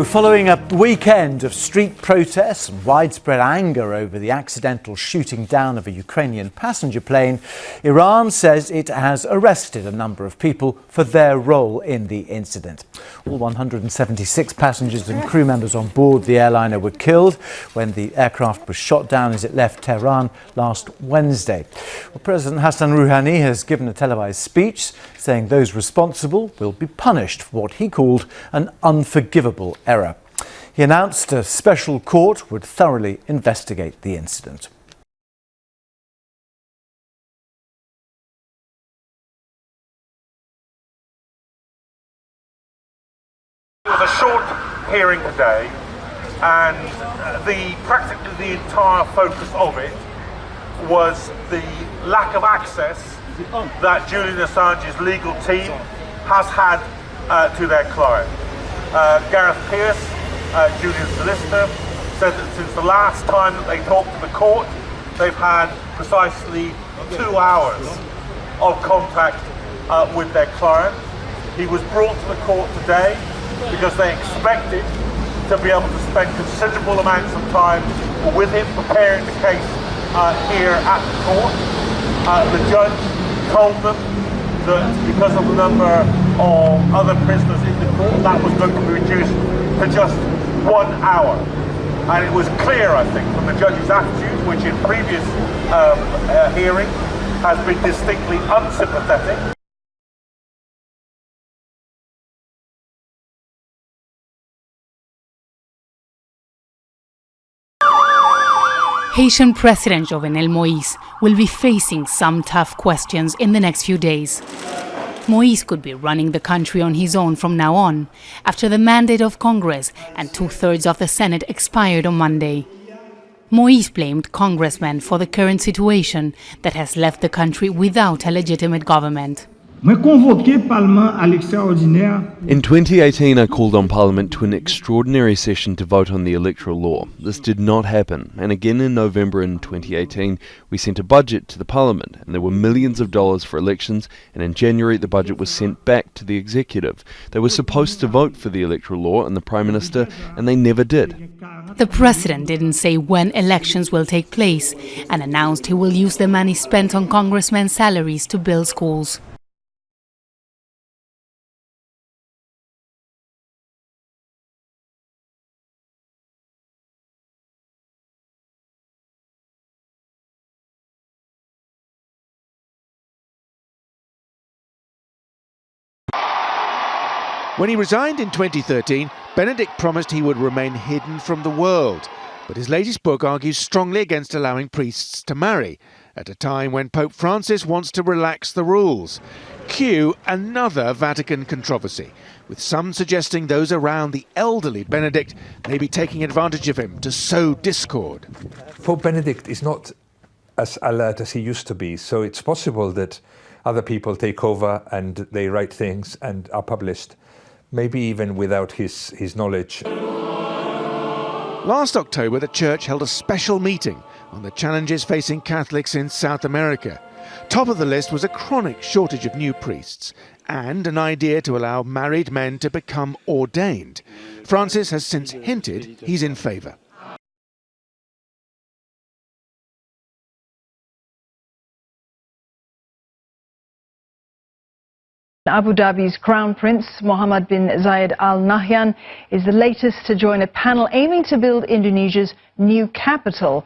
Following a weekend of street protests and widespread anger over the accidental shooting down of a Ukrainian passenger plane, Iran says it has arrested a number of people for their role in the incident. All 176 passengers and crew members on board the airliner were killed when the aircraft was shot down as it left Tehran last Wednesday. Well, President Hassan Rouhani has given a televised speech saying those responsible will be punished for what he called an unforgivable error. He announced a special court would thoroughly investigate the incident. It was a short hearing today, and practically the entire focus of it was the lack of access that Julian Assange's legal team has had to their client. Gareth Pearce, Julian's solicitor, said that since the last time that they talked to the court, they've had precisely 2 hours of contact with their client. He was brought to the court today because they expected to be able to spend considerable amounts of time with him preparing the case here at the court. The judge told them that because of the number of other prisoners in the court, that was going to be reduced to just 1 hour. And it was clear, I think, from the judge's attitude, which in previous hearings has been distinctly unsympathetic. Haitian President Jovenel Moïse will be facing some tough questions in the next few days. Moïse could be running the country on his own from now on, after the mandate of Congress and 2/3 of the Senate expired on Monday. Moïse blamed congressmen for the current situation that has left the country without a legitimate government. In 2018, I called on Parliament to an extraordinary session to vote on the electoral law. This did not happen, and again in November in 2018, we sent a budget to the Parliament, and there were millions of dollars for elections, and in January the budget was sent back to the executive. They were supposed to vote for the electoral law and the Prime Minister, and they never did. The president didn't say when elections will take place, and announced he will use the money spent on congressmen's salaries to build schools. When he resigned in 2013, Benedict promised he would remain hidden from the world. But his latest book argues strongly against allowing priests to marry, at a time when Pope Francis wants to relax the rules. Cue another Vatican controversy, with some suggesting those around the elderly Benedict may be taking advantage of him to sow discord. Pope Benedict is not as alert as he used to be, so it's possible that other people take over and they write things and are published, maybe even without his knowledge. Last October, the Church held a special meeting on the challenges facing Catholics in South America. Top of the list was a chronic shortage of new priests and an idea to allow married men to become ordained. Francis has since hinted he's in favour. Abu Dhabi's Crown Prince, Mohammed bin Zayed Al Nahyan, is the latest to join a panel aiming to build Indonesia's new capital.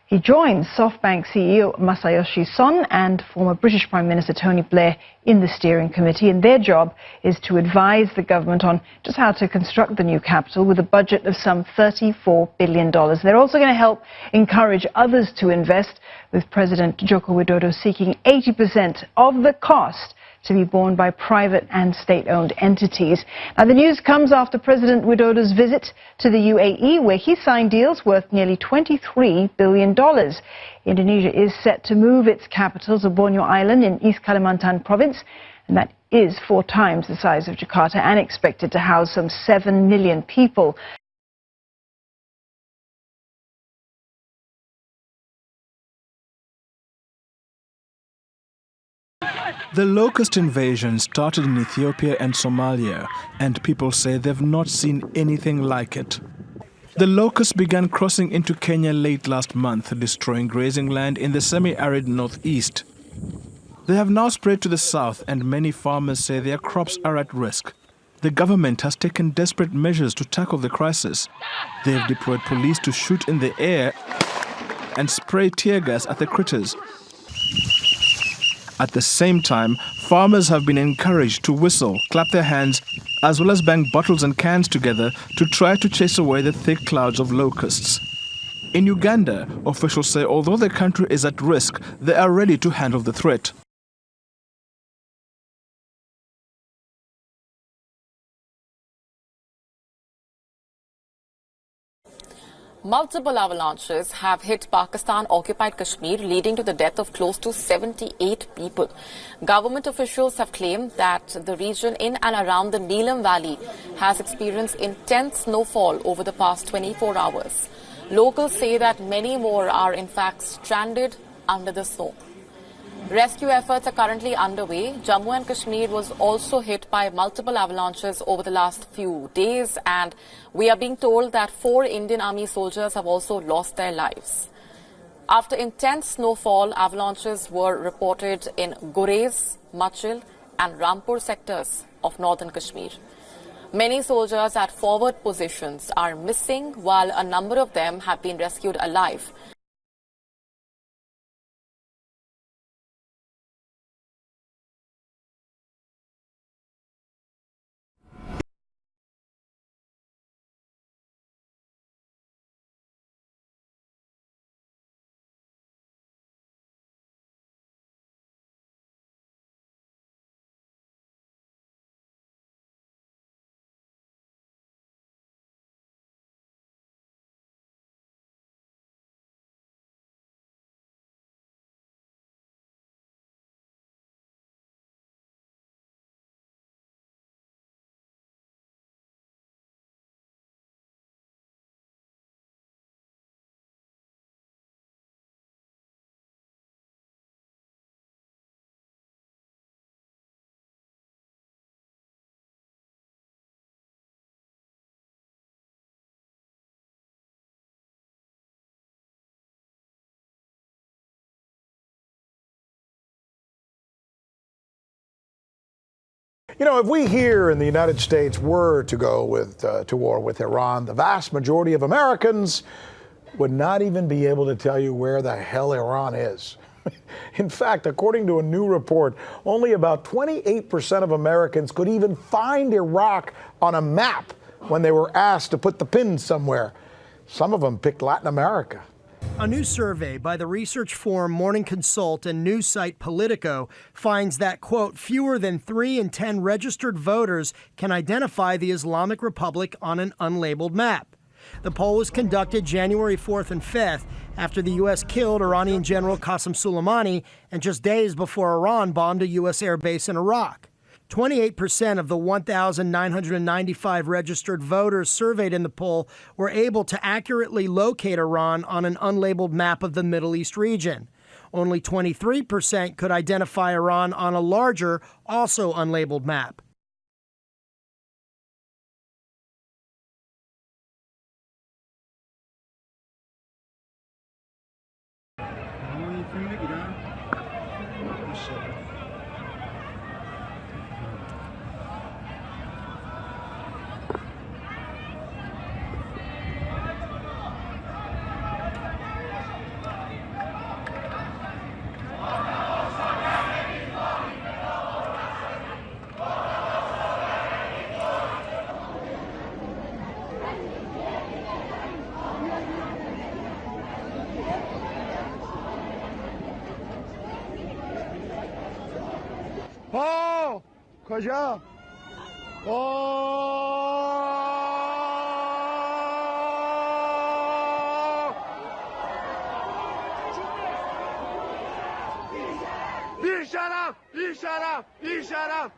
He joins SoftBank CEO Masayoshi Son and former British Prime Minister Tony Blair in the steering committee, and their job is to advise the government on just how to construct the new capital with a budget of some $34 billion. They're also going to help encourage others to invest, with President Joko Widodo seeking 80% of the cost to be borne by private and state-owned entities. Now, the news comes after President Widodo's visit to the UAE, where he signed deals worth nearly $23 billion. Indonesia is set to move its capital to Borneo Island in East Kalimantan province, and that is 4 times the size of Jakarta and expected to house some 7 million people. The Locust invasion started in Ethiopia and Somalia, and people say they've not seen anything like it. The locusts began crossing into Kenya late last month, destroying grazing land in the semi-arid northeast. They have now spread to the south, and many farmers say their crops are at risk. The government has taken desperate measures to tackle the crisis. They have deployed police to shoot in the air and spray tear gas at the critters. At the same time, farmers have been encouraged to whistle, clap their hands, as well as bang bottles and cans together to try to chase away the thick clouds of locusts. In Uganda, officials say although the country is at risk, they are ready to handle the threat. Multiple avalanches have hit Pakistan-occupied Kashmir, leading to the death of close to 78 people. Government officials have claimed that the region in and around the Neelam Valley has experienced intense snowfall over the past 24 hours. Locals say that many more are in fact stranded under the snow. Rescue efforts are currently underway. Jammu and Kashmir was also hit by multiple avalanches over the last few days, and we are being told that 4 Indian Army soldiers have also lost their lives. After intense snowfall, avalanches were reported in Gurez, Machil and Rampur sectors of northern Kashmir. Many soldiers at forward positions are missing, while a number of them have been rescued alive. You know, if we here in the United States were to go to war with Iran, the vast majority of Americans would not even be able to tell you where the hell Iran is. In fact, according to a new report, only about 28% of Americans could even find Iraq on a map when they were asked to put the pin somewhere. Some of them picked Latin America. A new survey by the research firm Morning Consult and news site Politico finds that, quote, fewer than 3 in 10 registered voters can identify the Islamic Republic on an unlabeled map. The poll was conducted January 4th and 5th after the U.S. killed Iranian General Qasem Soleimani and just days before Iran bombed a U.S. air base in Iraq. 28% of the 1,995 registered voters surveyed in the poll were able to accurately locate Iran on an unlabeled map of the Middle East region. Only 23% could identify Iran on a larger, also unlabeled map. کجا؟ بیشرف بیشرف بیشرف